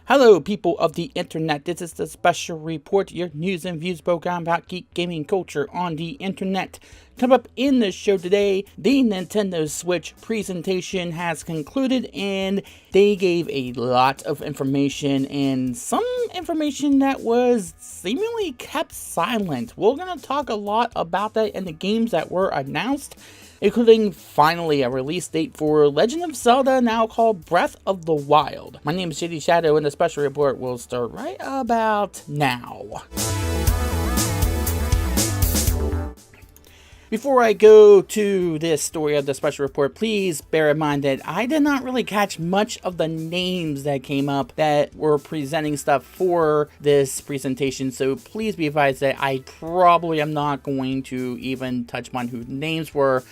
Hello, people of the internet. This is the special report, your news and views program about geek gaming culture on the internet. Come up in the show today, the Nintendo Switch presentation has concluded and they gave a lot of information and some information that was seemingly kept silent. We're going to talk a lot about that and the games that were announced, including finally a release date for Legend of Zelda, now called Breath of the Wild. My name is JD Shadow and the special report will start right about now. Before I go to this story of the special report, please bear in mind that I did not really catch much of the names that came up that were presenting stuff for this presentation, so please be advised that I probably am not going to even touch on who names were.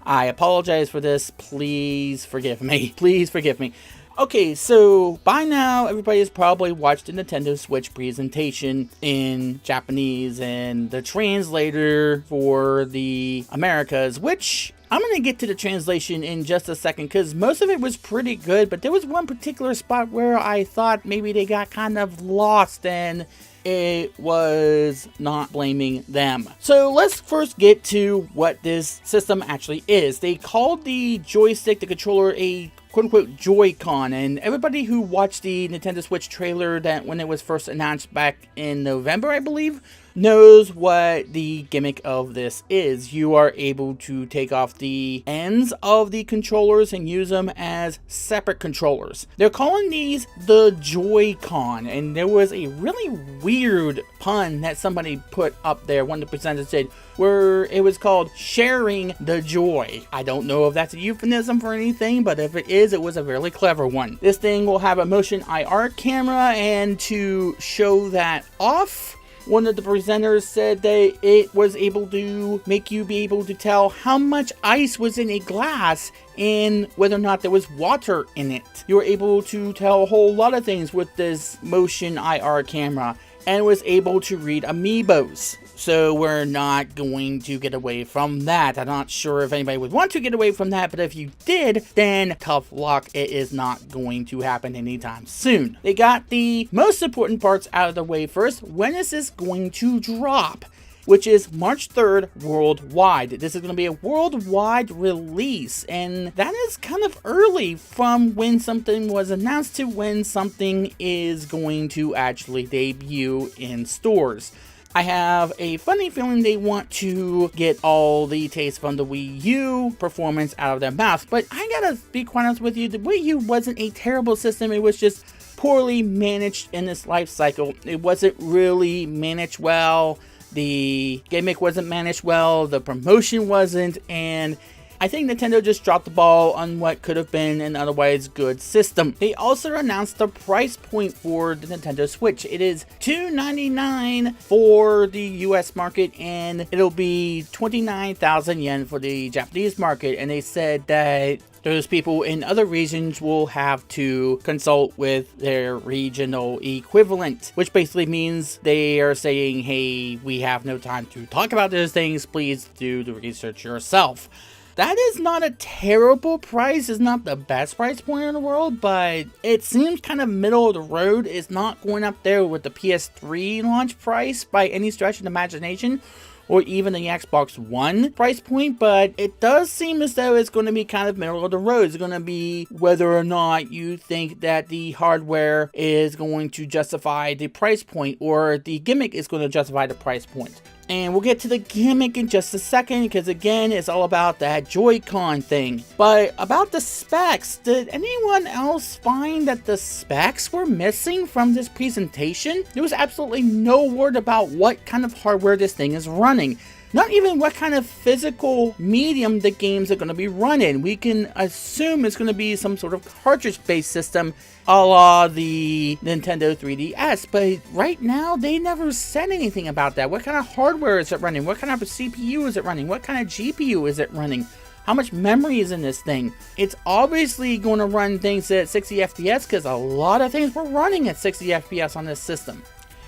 I apologize for this. Please forgive me. Please forgive me. Okay, so by now everybody has probably watched the Nintendo Switch presentation in Japanese and the translator for the Americas, which I'm going to get to the translation in just a second because most of it was pretty good, but there was one particular spot where I thought maybe they got kind of lost and it was not blaming them. So let's first get to what this system actually is. They called the joystick, the controller, a quote-unquote Joycon, and everybody who watched the Nintendo Switch trailer that when it was first announced back in November, I believe, knows what the gimmick of this is. You are able to take off the ends of the controllers and use them as separate controllers. They're calling these the Joycon, and there was a really weird pun that somebody put up there, one of the presenters said, where it was called sharing the joy. I don't know if that's a euphemism for anything, but if it is, it was a really clever one. This thing will have a motion IR camera, and to show that off, one of the presenters said that it was able to make you be able to tell how much ice was in a glass and whether or not there was water in it. You were able to tell a whole lot of things with this motion IR camera, and was able to read amiibos. So we're not going to get away from that. I'm not sure if anybody would want to get away from that, but if you did, then tough luck. It is not going to happen anytime soon. They got the most important parts out of the way first. When is this going to drop? Which is March 3rd worldwide. This is going to be a worldwide release, and that is kind of early from when something was announced to when something is going to actually debut in stores. I have a funny feeling they want to get all the taste from the Wii U performance out of their mouth, but I gotta be quite honest with you, the Wii U wasn't a terrible system, it was just poorly managed in its life cycle. It wasn't really managed well, the gimmick wasn't managed well, the promotion wasn't, and I think Nintendo just dropped the ball on what could have been an otherwise good system. They also announced the price point for the Nintendo Switch. It is $299 for the US market, and it'll be 29,000 yen for the Japanese market. And they said that those people in other regions will have to consult with their regional equivalent, which basically means they are saying, hey, we have no time to talk about those things. Please do the research yourself. That is not a terrible price. It's not the best price point in the world, but it seems kind of middle of the road. It's not going up there with the PS3 launch price by any stretch of the imagination, or even the Xbox One price point, but it does seem as though it's going to be kind of middle of the road. It's going to be whether or not you think that the hardware is going to justify the price point, or the gimmick is going to justify the price point. And we'll get to the gimmick in just a second, because again, it's all about that Joy-Con thing. But about the specs, did anyone else find that the specs were missing from this presentation? There was absolutely no word about what kind of hardware this thing is running. Not even what kind of physical medium the games are going to be running. We can assume it's going to be some sort of cartridge-based system a la the Nintendo 3DS, but right now they never said anything about that. What kind of hardware is it running? What kind of CPU is it running? What kind of GPU is it running? How much memory is in this thing? It's obviously going to run things at 60 FPS because a lot of things were running at 60 FPS on this system.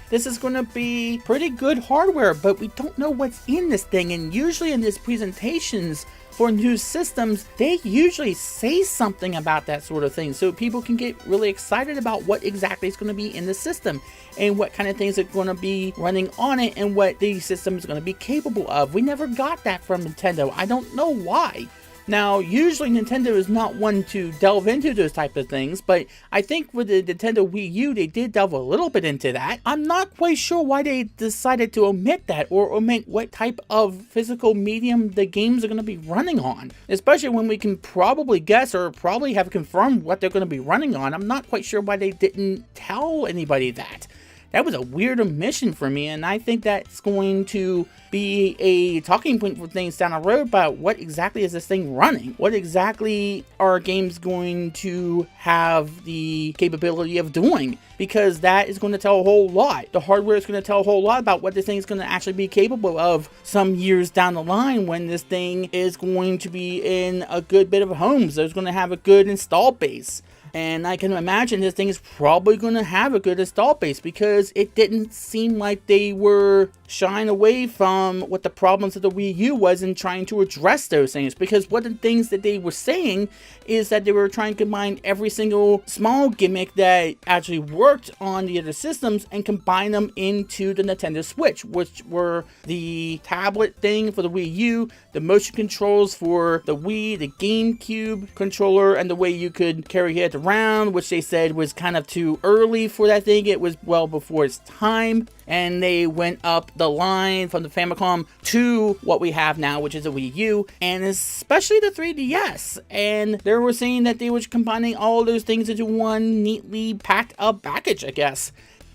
This is going to be pretty good hardware, but we don't know what's in this thing, and usually in these presentations, for new systems, they usually say something about that sort of thing so people can get really excited about what exactly is going to be in the system and what kind of things are going to be running on it and what the system is going to be capable of. We never got that from Nintendo. I don't know why. Now, usually Nintendo is not one to delve into those type of things, but I think with the Nintendo Wii U, they did delve a little bit into that. I'm not quite sure why they decided to omit that or omit what type of physical medium the games are going to be running on, especially when we can probably guess or probably have confirmed what they're going to be running on. I'm not quite sure why they didn't tell anybody that. That was a weird omission for me, and I think that's going to be a talking point for things down the road about what exactly is this thing running? What exactly are games going to have the capability of doing? Because that is going to tell a whole lot. The hardware is going to tell a whole lot about what this thing is going to actually be capable of some years down the line when this thing is going to be in a good bit of homes. There's going to have a good install base. And I can imagine this thing is probably going to have a good install base because it didn't seem like they were shying away from what the problems of the Wii U was in trying to address those things. Because one of the things that they were saying is that they were trying to combine every single small gimmick that actually worked on the other systems and combine them into the Nintendo Switch, which were the tablet thing for the Wii U, the motion controls for the Wii, the GameCube controller, and the way you could carry it around, which they said was kind of too early for that thing. It was well before its time. And they went up the line from the Famicom to what we have now, which is a Wii U, and especially the 3DS. And they were saying that they were combining all those things into one neatly packed up package, I guess.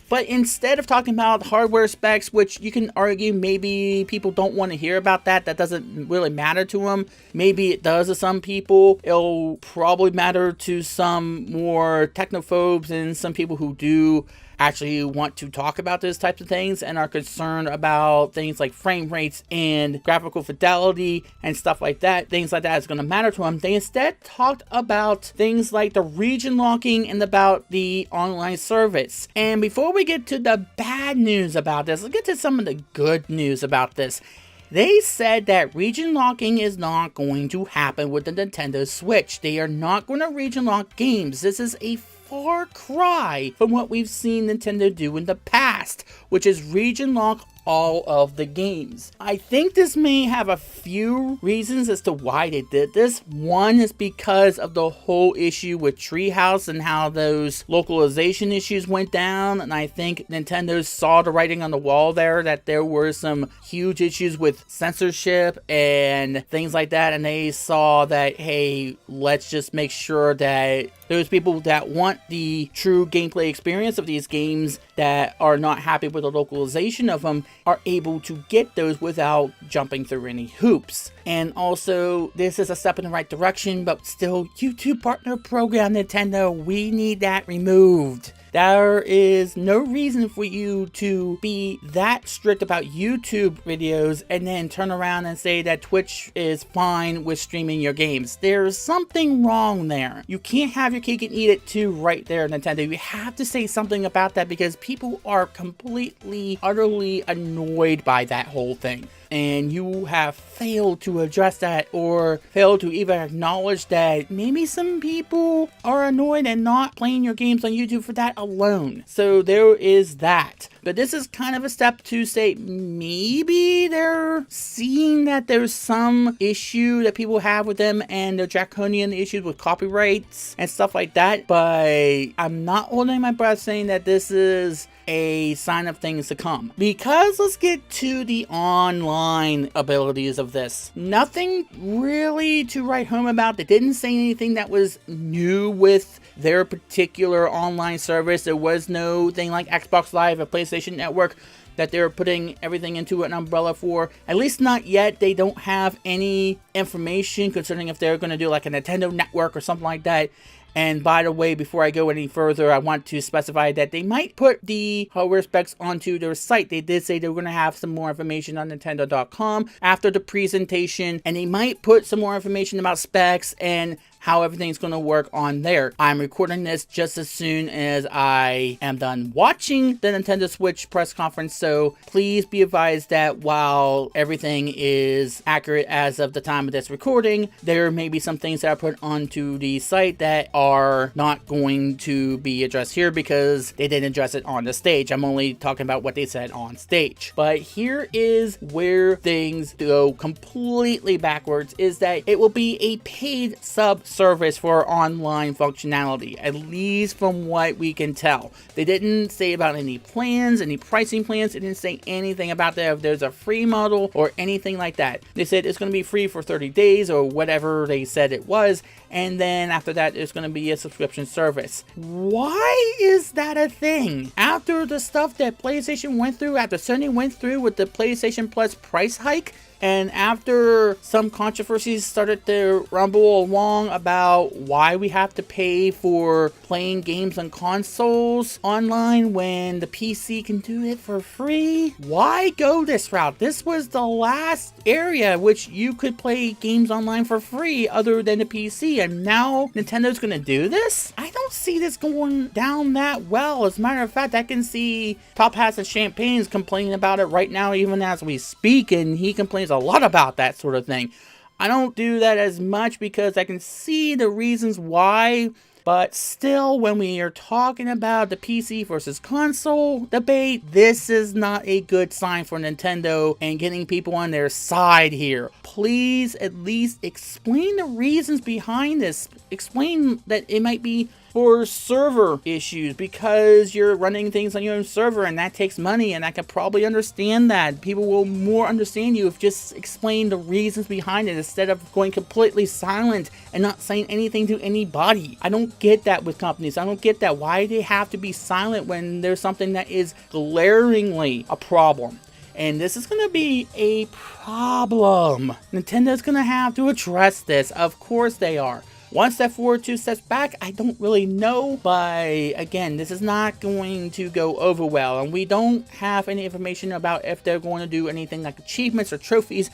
But instead of talking about hardware specs, which you can argue maybe people don't want to hear about that doesn't really matter to them. Maybe it does to some people. It'll probably matter to some more technophobes and some people who do actually want to talk about those types of things and are concerned about things like frame rates and graphical fidelity and stuff like that. Things like that is going to matter to them. They instead talked about things like the region locking and about the online service. And before we get to the bad news about this, let's get to some of the good news about this. They said that region locking is not going to happen with the Nintendo Switch. They are not going to region lock games. This is a far cry from what we've seen Nintendo do in the past, which is region lock all of the games. I think this may have a few reasons as to why they did this. One is because of the whole issue with Treehouse and how those localization issues went down, and I think Nintendo saw the writing on the wall there that there were some huge issues with censorship and things like that, and they saw that, hey, let's just make sure that those people that want the true gameplay experience of these games that are not happy with the localization of them are able to get those without jumping through any hoops. And also, this is a step in the right direction, but still, YouTube Partner Program, Nintendo, we need that removed. There is no reason for you to be that strict about YouTube videos and then turn around and say that Twitch is fine with streaming your games. There's something wrong there. You can't have your cake and eat it too right there, Nintendo. You have to say something about that because people are completely, utterly annoyed by that whole thing. And you have failed to address that or failed to even acknowledge that maybe some people are annoyed and not playing your games on YouTube for that alone. So there is that. But this is kind of a step to say maybe they're seeing that there's some issue that people have with them and the draconian issues with copyrights and stuff like that. But I'm not holding my breath saying that this is a sign of things to come. Because let's get to the online abilities of this. Nothing really to write home about. They didn't say anything that was new with their particular online service. There was no thing like Xbox Live or PlayStation Network that they're putting everything into an umbrella for. At least not yet. They don't have any information concerning if they're going to do like a Nintendo Network or something like that. And by the way, before I go any further, I want to specify that they might put the hardware specs onto their site. They did say they were going to have some more information on Nintendo.com after the presentation, and they might put some more information about specs and how everything's going to work on there. I'm recording this just as soon as I am done watching the Nintendo Switch press conference, so please be advised that while everything is accurate as of the time of this recording, there may be some things that are put onto the site that are not going to be addressed here because they didn't address it on the stage. I'm only talking about what they said on stage. But here is where things go completely backwards, is that it will be a paid sub service for online functionality, at least from what we can tell. They didn't say about any plans, any pricing plans. They didn't say anything about that, if there's a free model or anything like that. They said it's going to be free for 30 days or whatever they said it was, and then after that it's going to be a subscription service. Why is that a thing? After the stuff that PlayStation went through, after Sony went through with the PlayStation Plus price hike, and after some controversies started to rumble along about why we have to pay for playing games on consoles online when the PC can do it for free, why go this route? This was the last area which you could play games online for free other than the PC, and now Nintendo's gonna do this? I don't see this going down that well. As a matter of fact, I can see Top Hats and Champagne's complaining about it right now even as we speak, and he complains a lot about that sort of thing. I don't do that as much because I can see the reasons why, but still, when we are talking about the PC versus console debate, this is not a good sign for Nintendo and getting people on their side here. Please at least explain the reasons behind this. Explain that it might be for server issues because you're running things on your own server and that takes money, and I can probably understand that. People will more understand you if you just explain the reasons behind it instead of going completely silent and not saying anything to anybody. I don't get that with companies. I don't get that. Why do they have to be silent when there's something that is glaringly a problem? And this is going to be a problem. Nintendo's going to have to address this. Of course they are. 1 step forward, 2 steps back, I don't really know, but again, this is not going to go over well, and we don't have any information about if they're going to do anything like achievements or trophies.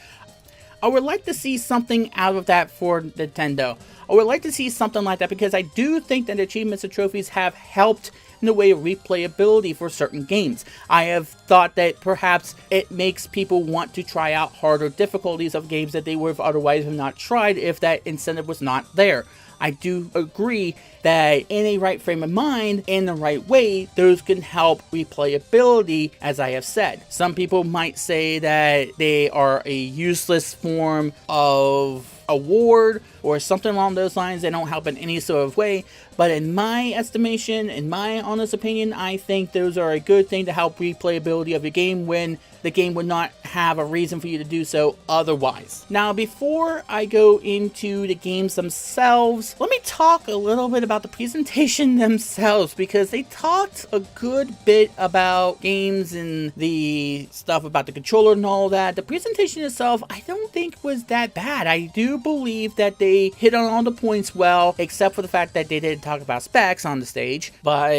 I would like to see something out of that for Nintendo. I would like to see something like that because I do think that achievements and trophies have helped in the way of replayability for certain games. I have thought that perhaps it makes people want to try out harder difficulties of games that they would have otherwise have not tried if that incentive was not there. I do agree that in a right frame of mind, in the right way, those can help replayability, as I have said. Some people might say that they are a useless form of award or something along those lines. They don't help in any sort of way, but in my estimation, in my honest opinion, I think those are a good thing to help replayability of your game when the game would not have a reason for you to do so otherwise. Now, before I go into the games themselves, let me talk a little bit about the presentation themselves, because they talked a good bit about games and the stuff about the controller and all that. The presentation itself, I don't think was that bad. I do believe that they hit on all the points well, except for the fact that they didn't talk about specs on the stage, but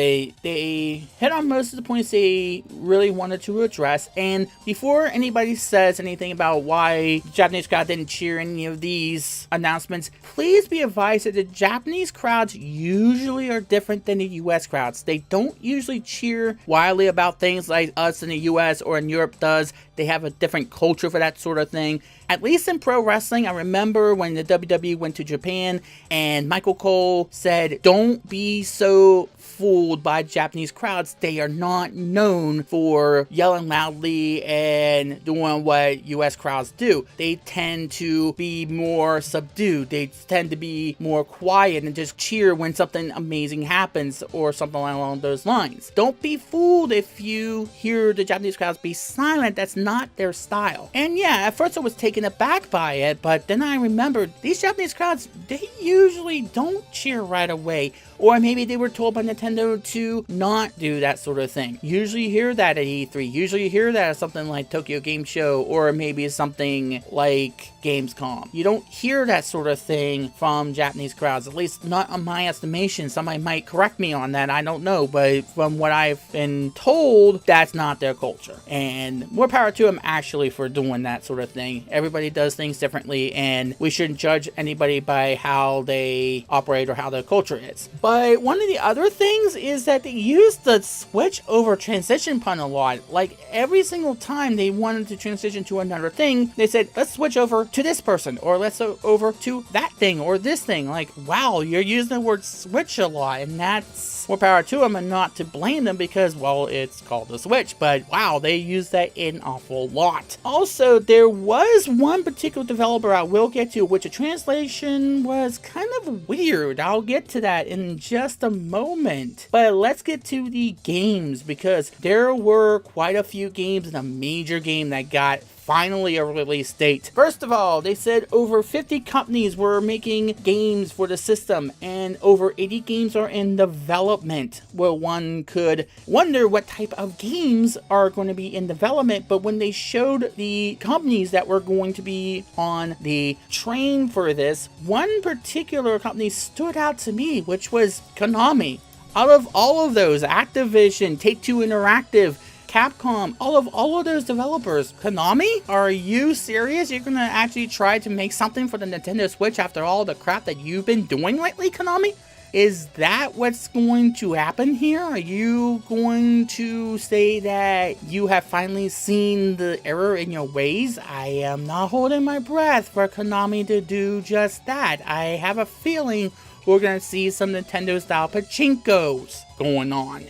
they hit on most of the points they really wanted to address. And before anybody says anything about why the Japanese crowd didn't cheer any of these announcements, please be advised that the Japanese crowds usually are different than the US crowds. They don't usually cheer wildly about things like us in the US or in Europe does. They have a different culture for that sort of thing. At least in pro wrestling, I remember when the WWE went to Japan and Michael Cole said, "Don't be so fooled by Japanese crowds. They are not known for yelling loudly and doing what US crowds do. They tend to be more subdued. They tend to be more quiet and just cheer when something amazing happens or something along those lines. Don't be fooled if you hear the Japanese crowds be silent. That's not their style." And yeah, at first I was taken taken aback by it, but then I remembered these Japanese crowds, they usually don't cheer right away. Or maybe they were told by Nintendo to not do that sort of thing. Usually you hear that at E3. Usually you hear that at something like Tokyo Game Show, or maybe something like Gamescom. You don't hear that sort of thing from Japanese crowds, at least not on my estimation. Somebody might correct me on that, I don't know. But from what I've been told, that's not their culture. And more power to them actually for doing that sort of thing. Everybody does things differently, and we shouldn't judge anybody by how they operate or how their culture is. But one of the other things is that they use the switch over transition pun a lot. Like every single time they wanted to transition to another thing, they said, let's switch over to this person, or let's go over to that thing or this thing. Like, wow, you're using the word switch a lot, and that's more power to them, and not to blame them because, well, it's called a Switch, but wow, they use that an awful lot. Also, there was one particular developer I will get to, which the translation was kind of weird. I'll get to that in just a moment. But let's get to the games, because there were quite a few games and a major game that got finally a release date. First of all, they said over 50 companies were making games for the system, and over 80 games are in development. Well, one could wonder what type of games are going to be in development, but when they showed the companies that were going to be on the train for this, one particular company stood out to me, which was Konami. Out of all of those, Activision, Take-Two Interactive, Capcom, all of those developers, Konami? Are you serious? You're gonna actually try to make something for the Nintendo Switch after all the crap that you've been doing lately, Konami? Is that what's going to happen here? Are you going to say that you have finally seen the error in your ways? I am not holding my breath for Konami to do just that. I have a feeling we're gonna see some Nintendo-style pachinkos going on.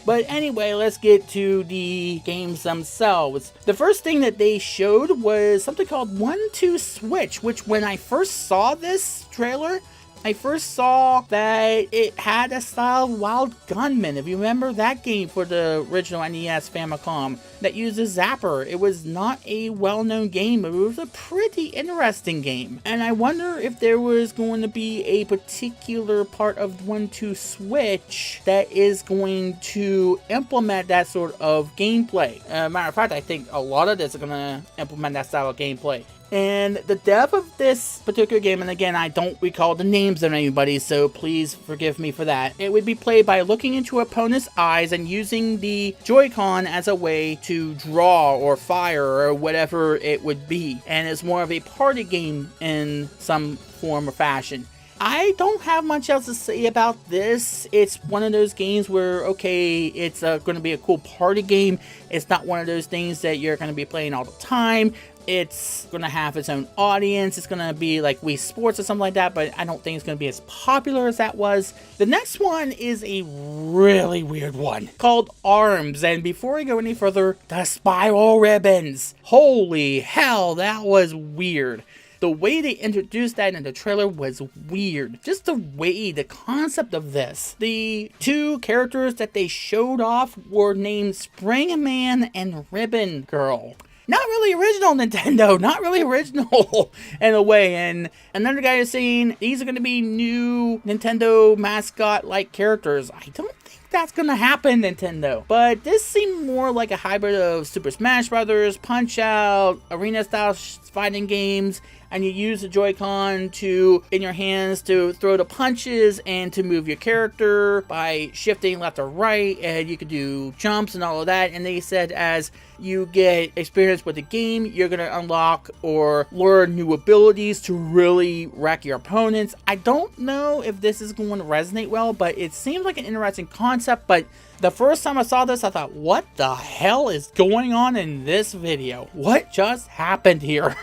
But anyway, let's get to the games themselves. The first thing that they showed was something called 1-2 Switch, which when I first saw this trailer, I first saw that it had a style of Wild Gunman. If you remember that game for the original NES Famicom that uses Zapper, it was not a well-known game, but it was a pretty interesting game. And I wonder if there was going to be a particular part of 1-2 Switch that is going to implement that sort of gameplay. Matter of fact, I think a lot of this is going to implement that style of gameplay. And the dev of this particular game, and again, I don't recall the names of anybody, so please forgive me for that. It would be played by looking into opponent's eyes and using the Joycon as a way to draw or fire or whatever it would be. And it's more of a party game in some form or fashion. I don't have much else to say about this. It's one of those games where, okay, it's going to be a cool party game. It's not one of those things that you're going to be playing all the time. It's going to have its own audience. It's going to be like Wii Sports or something like that, but I don't think it's going to be as popular as that was. The next one is a really weird one called ARMS. And before I go any further, the spiral ribbons. Holy hell, that was weird. The way they introduced that in the trailer was weird. Just the way, the concept of this. The two characters that they showed off were named Spring Man and Ribbon Girl. Not really original, Nintendo. Not really original in a way. And another guy is saying these are going to be new Nintendo mascot-like characters. I don't think that's going to happen, Nintendo. But this seemed more like a hybrid of Super Smash Bros., Punch-Out, arena-style fighting games, and you use the Joy-Con in your hands to throw the punches and to move your character by shifting left or right, and you could do jumps and all of that. And they said as you get experience with the game, you're going to unlock or learn new abilities to really wreck your opponents. I don't know if this is going to resonate well, but it seems like an interesting concept. But the first time I saw this, I thought, what the hell is going on in this video? What just happened here?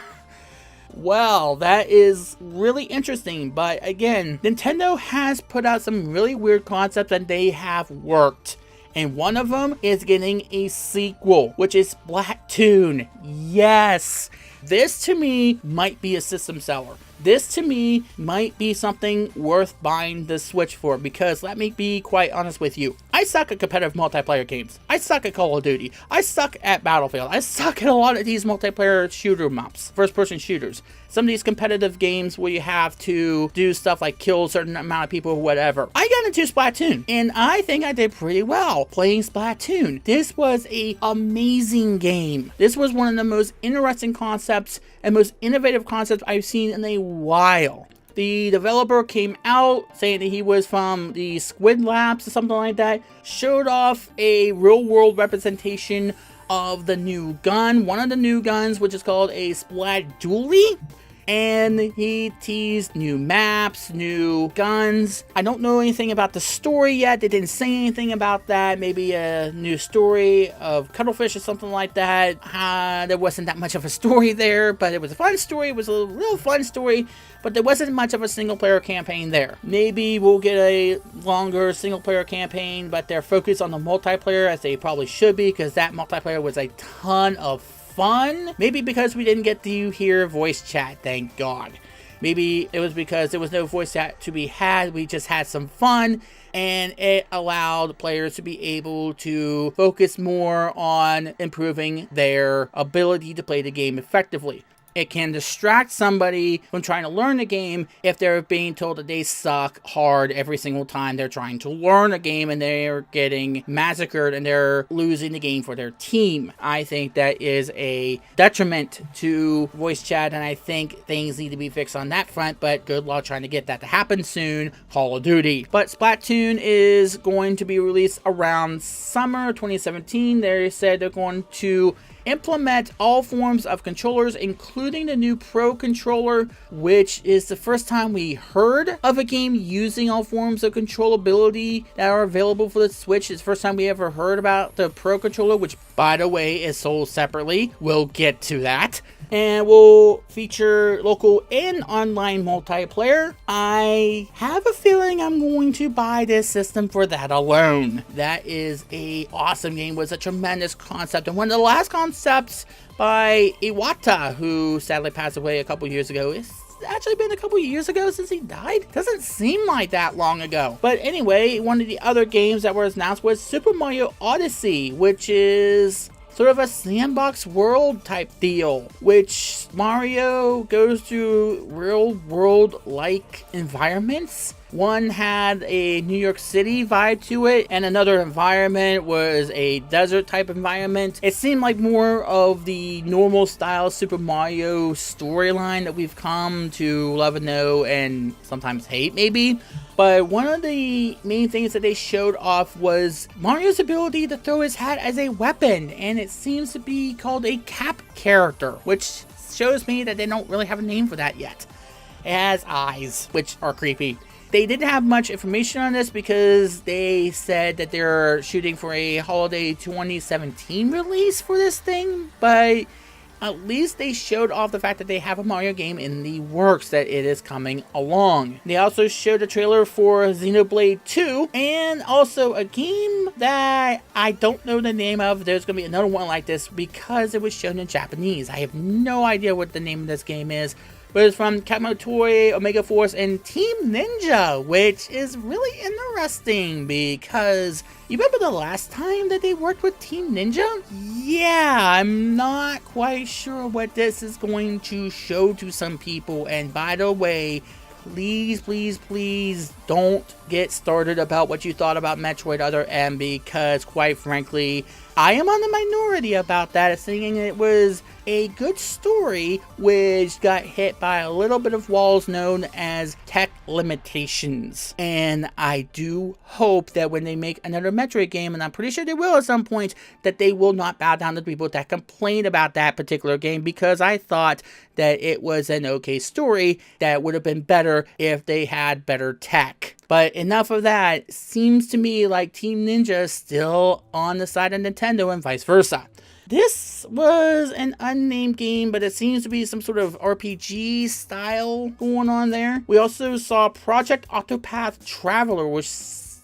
Well, that is really interesting, but again, Nintendo has put out some really weird concepts and they have worked. And one of them is getting a sequel, which is Splatoon. Yes! This to me might be a system seller. This to me might be something worth buying the Switch for, because let me be quite honest with you. I suck at competitive multiplayer games. I suck at Call of Duty. I suck at Battlefield. I suck at a lot of these multiplayer shooter maps, first-person shooters. Some of these competitive games where you have to do stuff like kill a certain amount of people or whatever. I got into Splatoon, and I think I did pretty well playing Splatoon. This was an amazing game. This was one of the most interesting concepts and most innovative concepts I've seen in a while. The developer came out saying that he was from the SQUADMATES or something like that, showed off a real-world representation of the new gun, one of the new guns, which is called a SPLAT-DUALI. And he teased new maps, new guns. I don't know anything about the story yet. They didn't say anything about that. Maybe a new story of Cuttlefish or something like that. There wasn't that much of a story there, but it was a fun story. It was a real fun story, but there wasn't much of a single-player campaign there. Maybe we'll get a longer single-player campaign, but they're focused on the multiplayer, as they probably should be, because that multiplayer was a ton of fun. Maybe because we didn't get to hear voice chat, thank God. Maybe it was because there was no voice chat to be had. We just had some fun, and it allowed players to be able to focus more on improving their ability to play the game effectively. It can distract somebody from trying to learn the game if they're being told that they suck hard every single time they're trying to learn a game and they're getting massacred and they're losing the game for their team. I think that is a detriment to voice chat, and I think things need to be fixed on that front, but good luck trying to get that to happen soon, Call of Duty. But Splatoon is going to be released around summer 2017. They said they're going to implement all forms of controllers, including the new Pro controller, which is the first time we heard of a game using all forms of controllability that are available for the Switch. It's the first time we ever heard about the Pro controller, which, by the way, is sold separately. We'll get to that. And will feature local and online multiplayer. I have a feeling I'm going to buy this system for that alone. That is a awesome game. It was a tremendous concept, and one of the last concepts by Iwata, who sadly passed away a couple years ago. It's actually been a couple years ago since he died. Doesn't seem like that long ago. But anyway, one of the other games that was announced was Super Mario Odyssey, which is sort of a sandbox world type deal, which Mario goes through real world like environments. One had a New York City vibe to it, and another environment was a desert type environment. It seemed like more of the normal style Super Mario storyline that we've come to love and know and sometimes hate, maybe. But one of the main things that they showed off was Mario's ability to throw his hat as a weapon, and it seems to be called a cap character, which shows me that they don't really have a name for that yet. It has eyes, which are creepy. They didn't have much information on this because they said that they're shooting for a holiday 2017 release for this thing, but at least they showed off the fact that they have a Mario game in the works, that it is coming along. They also showed a trailer for Xenoblade 2, and also a game that I don't know the name of. There's going to be another one like this because it was shown in Japanese. I have no idea what the name of this game is, but it's from Capcom Toei, Omega Force, and Team Ninja, which is really interesting because you remember the last time that they worked with Team Ninja? Yeah, I'm not quite sure what this is going to show to some people. And by the way, please, please, please don't get started about what you thought about Metroid Other M, because quite frankly, I am on the minority about that, thinking it was a good story which got hit by a little bit of walls known as tech limitations. And I do hope that when they make another Metroid game, and I'm pretty sure they will at some point, that they will not bow down to people that complain about that particular game, because I thought that it was an okay story that would have been better if they had better tech. But enough of that. Seems to me like Team Ninja is still on the side of Nintendo and vice versa. This was an unnamed game, but it seems to be some sort of RPG style going on there. We also saw Project Octopath Traveler, which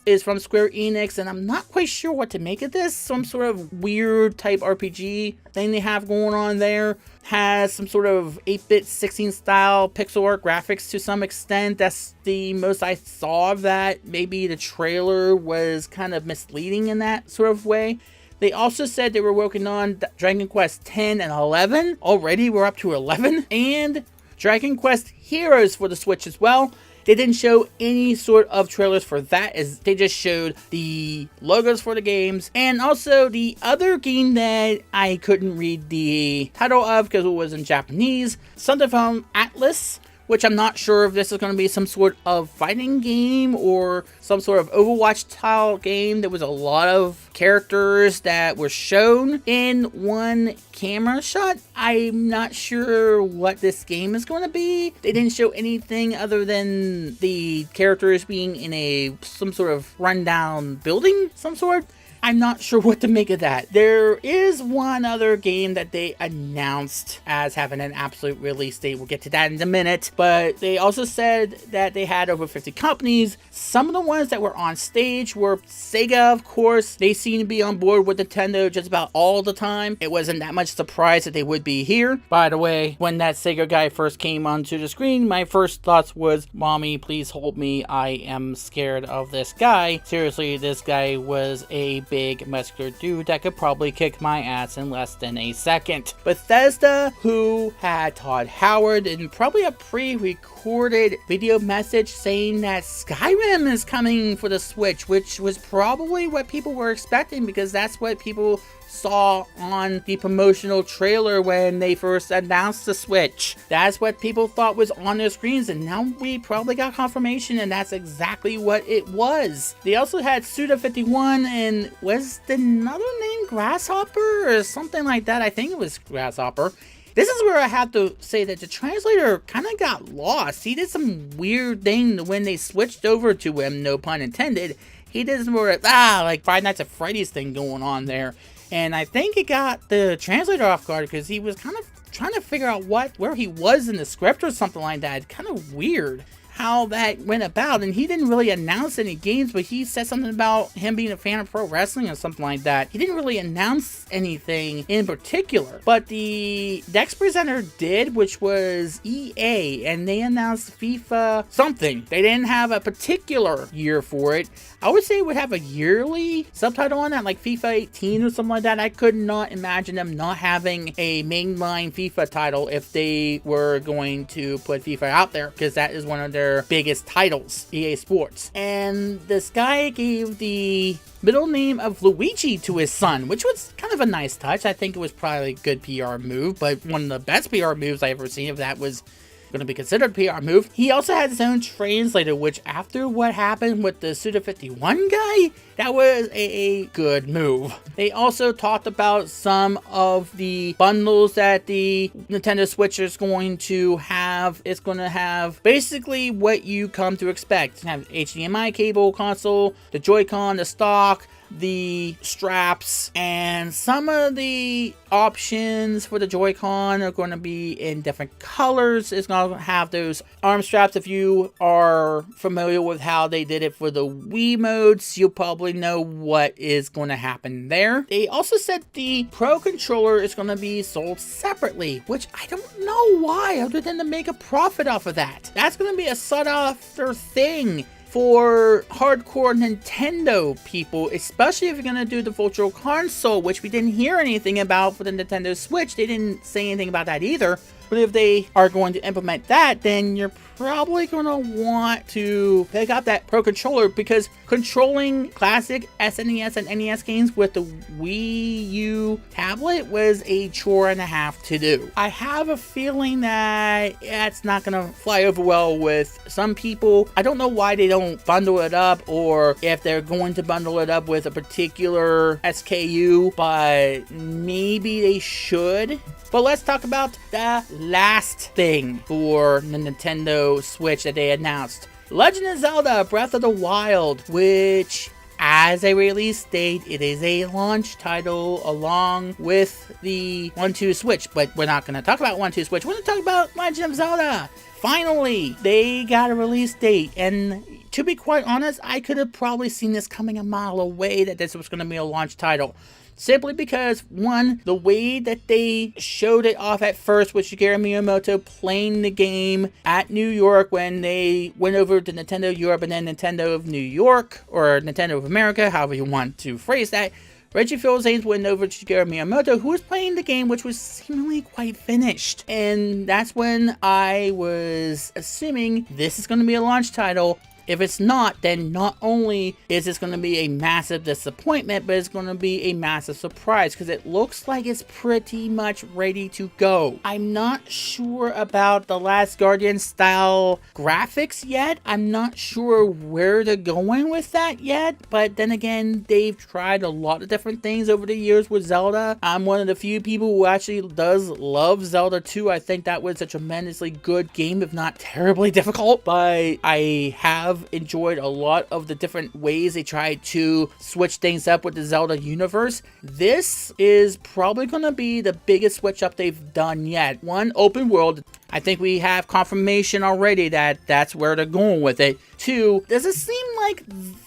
is from Square Enix, and I'm not quite sure what to make of this. Some sort of weird type RPG thing they have going on there. Has some sort of 8-bit 16 style pixel art graphics to some extent. That's the most I saw of that. Maybe the trailer was kind of misleading in that sort of way. They also said they were working on Dragon Quest 10 and 11. Already we're up to 11. And Dragon Quest Heroes for the Switch as well. They didn't show any sort of trailers for that, as they just showed the logos for the games. And also the other game that I couldn't read the title of because it was in Japanese, something from Atlas, which I'm not sure if this is going to be some sort of fighting game or some sort of Overwatch style game. There was a lot of characters that were shown in one camera shot. I'm not sure what this game is going to be. They didn't show anything other than the characters being in some sort of rundown building, some sort. I'm not sure what to make of that. There is one other game that they announced as having an absolute release date. We'll get to that in a minute. But they also said that they had over 50 companies. Some of the ones that were on stage were Sega, of course. They seem to be on board with Nintendo just about all the time. It wasn't that much surprise that they would be here. By the way, when that Sega guy first came onto the screen, my first thoughts was, "Mommy, please hold me. I am scared of this guy." Seriously, this guy was a big muscular dude that could probably kick my ass in less than a second. Bethesda, who had Todd Howard in probably a pre-recorded video message saying that Skyrim is coming for the Switch, which was probably what people were expecting because that's what people saw on the promotional trailer when they first announced the Switch. That's what people thought was on their screens, and now we probably got confirmation, and that's exactly what it was. They also had Suda51, and was the another name Grasshopper or something like that? I think it was Grasshopper. This is where I have to say that the translator kind of got lost. He did some weird thing when they switched over to him, no pun intended. He did some more like Five Nights at Freddy's thing going on there. And I think it got the translator off guard because he was kind of trying to figure out where he was in the script or something like that. Kind of weird how that went about, and he didn't really announce any games, but he said something about him being a fan of pro wrestling or something like that. He didn't really announce anything in particular, but the next presenter did, which was EA, and they announced FIFA something. They didn't have a particular year for it. I would say it would have a yearly subtitle on that, like FIFA 18 or something like that. I could not imagine them not having a mainline FIFA title if they were going to put FIFA out there, because that is one of their biggest titles, EA Sports. And this guy gave the middle name of Luigi to his son, which was kind of a nice touch. I think it was probably a good PR move, but one of the best PR moves I ever seen, if that was going to be considered a PR move. He also had his own translator, which after what happened with the Suda51 guy, that was a good move. They also talked about some of the bundles that the Nintendo Switch is going to have. It's going to have basically what you come to expect. It's going to have HDMI cable console, the Joycon, the stock, the straps, and some of the options for the Joy-Con are going to be in different colors. It's going to have those arm straps. If you are familiar with how they did it for the Wii modes, you'll probably know what is going to happen there. They also said the Pro Controller is going to be sold separately, which I don't know why, other than to make a profit off of that. That's going to be a sought-after thing for hardcore Nintendo people, especially if you're going to do the Virtual Console, which we didn't hear anything about for the Nintendo Switch. They didn't say anything about that either. But if they are going to implement that, then you're probably going to want to pick up that Pro Controller, because controlling classic SNES and NES games with the Wii U tablet was a chore and a half to do. I have a feeling that it's not going to fly over well with some people. I don't know why they don't bundle it up, or if they're going to bundle it up with a particular SKU, but maybe they should. But let's talk about the last thing for the Nintendo Switch that they announced. Legend of Zelda Breath of the Wild, which as a release date, it is a launch title along with the 1-2 Switch. But we're not going to talk about 1-2 Switch. We're going to talk about Legend of Zelda. Finally, they got a release date, and to be quite honest, I could have probably seen this coming a mile away that this was going to be a launch title. Simply because, one, the way that they showed it off at first with Shigeru Miyamoto playing the game at New York when they went over to Nintendo Europe and then Nintendo of New York, or Nintendo of America, however you want to phrase that, Reggie Fils-Aimé went over to Shigeru Miyamoto, who was playing the game, which was seemingly quite finished. And that's when I was assuming this is going to be a launch title. If it's not, then not only is this going to be a massive disappointment, but it's going to be a massive surprise because it looks like it's pretty much ready to go. I'm not sure about the Last Guardian style graphics yet. I'm not sure where they're going with that yet, but then again, they've tried a lot of different things over the years with Zelda. I'm one of the few people who actually does love Zelda 2. I think that was a tremendously good game, if not terribly difficult, but I have enjoyed a lot of the different ways they tried to switch things up with the Zelda universe. This is probably going to be the biggest switch up they've done yet. One, open world. I think we have confirmation already that that's where they're going with it. Two, does it seem like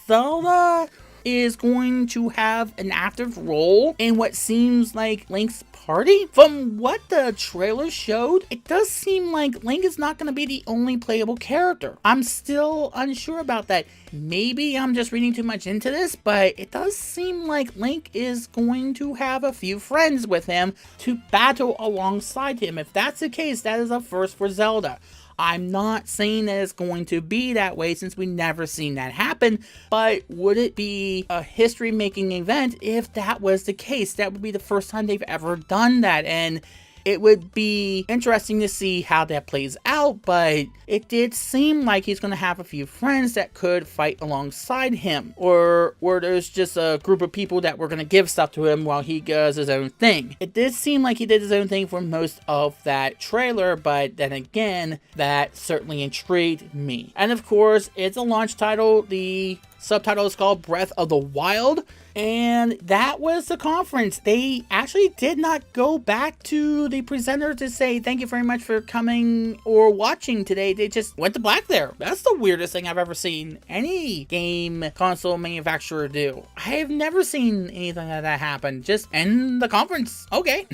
Zelda is going to have an active role in what seems like Link's party? From what the trailer showed, it does seem like Link is not going to be the only playable character. I'm still unsure about that. Maybe I'm just reading too much into this, but it does seem like Link is going to have a few friends with him to battle alongside him. If that's the case, that is a first for Zelda. I'm not saying that it's going to be that way since we never seen that happen, but would it be a history-making event if that was the case? That would be the first time they've ever done that, and it would be interesting to see how that plays out, but it did seem like he's going to have a few friends that could fight alongside him, or there's just a group of people that were going to give stuff to him while he does his own thing. It did seem like he did his own thing for most of that trailer, but then again, that certainly intrigued me. And of course, it's a launch title. The subtitle is called Breath of the Wild. And that was the conference. They actually did not go back to the presenter to say thank you very much for coming or watching today. They just went to black there. That's the weirdest thing I've ever seen any game console manufacturer do. I have never seen anything like that happen. Just end the conference. Okay.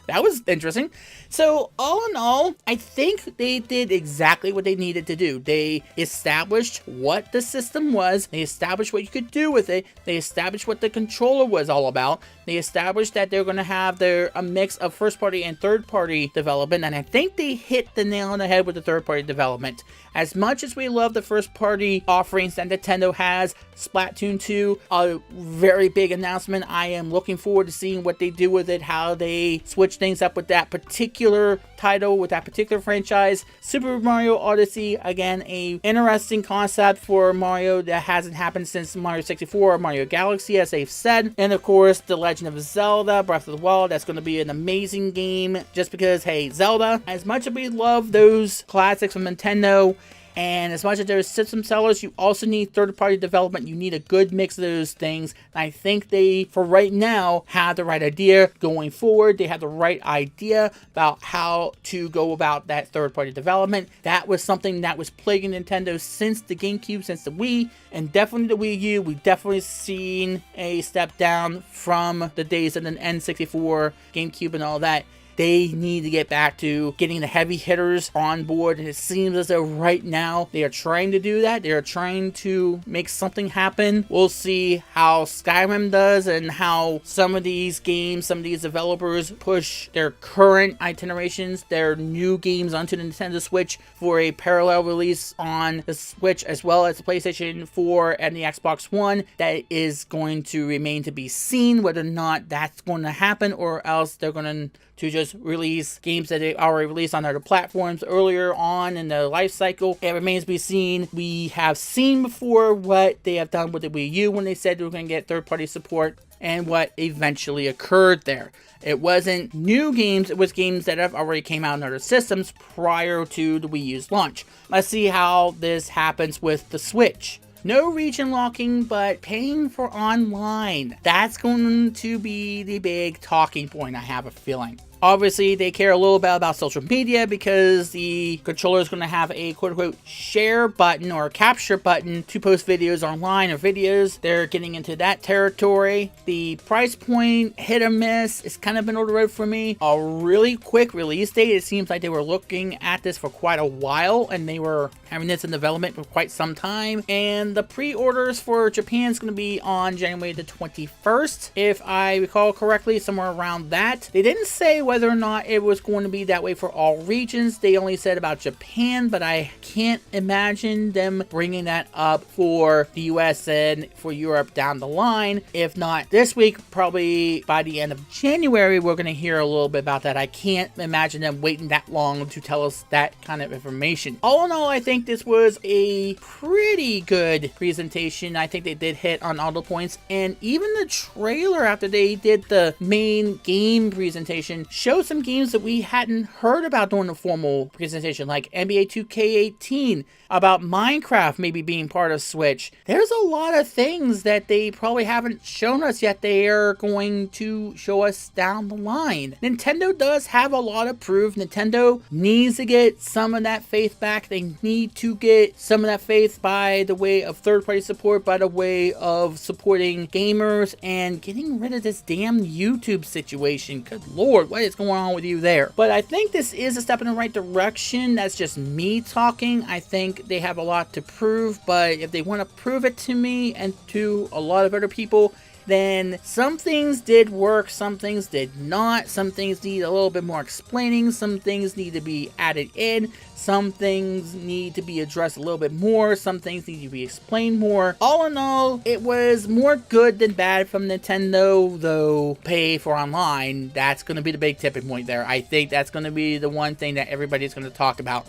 That was interesting. So, all in all, I think they did exactly what they needed to do. They established what the system was. They established what you could do with it. They established what the controller was all about. They established that they're going to have a mix of first-party and third-party development. And I think they hit the nail on the head with the third-party development. As much as we love the first-party offerings that Nintendo has, Splatoon 2, a very big announcement. I am looking forward to seeing what they do with it, how they switch things up with that particular title, with that particular franchise. Super Mario Odyssey, again, a interesting concept for Mario that hasn't happened since Mario 64 or Mario Galaxy, as they've said. And of course, The Legend of Zelda, Breath of the Wild, that's going to be an amazing game just because, hey, Zelda, as much as we love those classics from Nintendo, and as much as there's system sellers, you also need third-party development. You need a good mix of those things. And I think they, for right now, have the right idea going forward. They have the right idea about how to go about that third-party development. That was something that was plaguing Nintendo since the GameCube, since the Wii, and definitely the Wii U. We've definitely seen a step down from the days of the N64, GameCube, and all that. They need to get back to getting the heavy hitters on board, and it seems as though right now they are trying to do that. They are trying to make something happen. We'll see how Skyrim does and how some of these games, some of these developers push their current itinerations, their new games onto the Nintendo Switch for a parallel release on the Switch as well as the PlayStation 4 and the Xbox One. That is going to remain to be seen whether or not that's going to happen, or else they're going to just release games that they already released on other platforms earlier on in the life cycle. It remains to be seen. We have seen before what they have done with the Wii U when they said they were going to get third-party support, and what eventually occurred there. It wasn't new games, it was games that have already came out on other systems prior to the Wii U's launch. Let's see how this happens with the Switch. No region locking, but paying for online. That's going to be the big talking point, I have a feeling. Obviously, they care a little bit about social media because the controller is going to have a quote-unquote share button or capture button to post videos online or videos. They're getting into that territory. The price point, hit or miss, it's kind of been on the road for me. A really quick release date. It seems like they were looking at this for quite a while, and they were having this in development for quite some time. And the pre-orders for Japan is going to be on January the 21st, if I recall correctly, somewhere around that. They didn't say whether or not it was going to be that way for all regions. They only said about Japan, but I can't imagine them bringing that up for the US and for Europe down the line. If not this week, probably by the end of January, we're going to hear a little bit about that. I can't imagine them waiting that long to tell us that kind of information. All in all, I think this was a pretty good presentation. I think they did hit on all the points, and even the trailer after they did the main game presentation showed some games that we hadn't heard about during the formal presentation, like NBA 2K18, about Minecraft maybe being part of Switch. There's a lot of things that they probably haven't shown us yet they are going to show us down the line. Nintendo does have a lot of proof. Nintendo needs to get some of that faith back. They need to get some of that faith by the way of third-party support, by the way of supporting gamers, and getting rid of this damn YouTube situation. Good lord, what is going on with you there? But I think this is a step in the right direction. That's just me talking. I think they have a lot to prove, but if they want to prove it to me and to a lot of other people, then some things did work, some things did not. Some things need a little bit more explaining, some things need to be added in, some things need to be addressed a little bit more, some things need to be explained more. All in all, it was more good than bad from Nintendo, though pay for online, that's going to be the big tipping point there. I think that's going to be the one thing that everybody's going to talk about.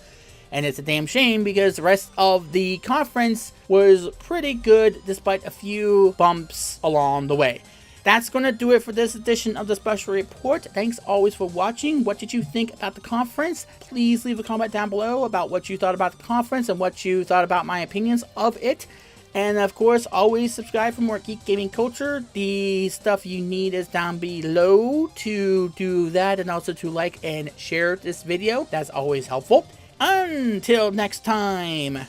And it's a damn shame because the rest of the conference was pretty good despite a few bumps along the way. That's going to do it for this edition of the Special Report. Thanks always for watching. What did you think about the conference? Please leave a comment down below about what you thought about the conference and what you thought about my opinions of it. And of course, always subscribe for more geek gaming culture. The stuff you need is down below to do that, and also to like and share this video. That's always helpful. Until next time.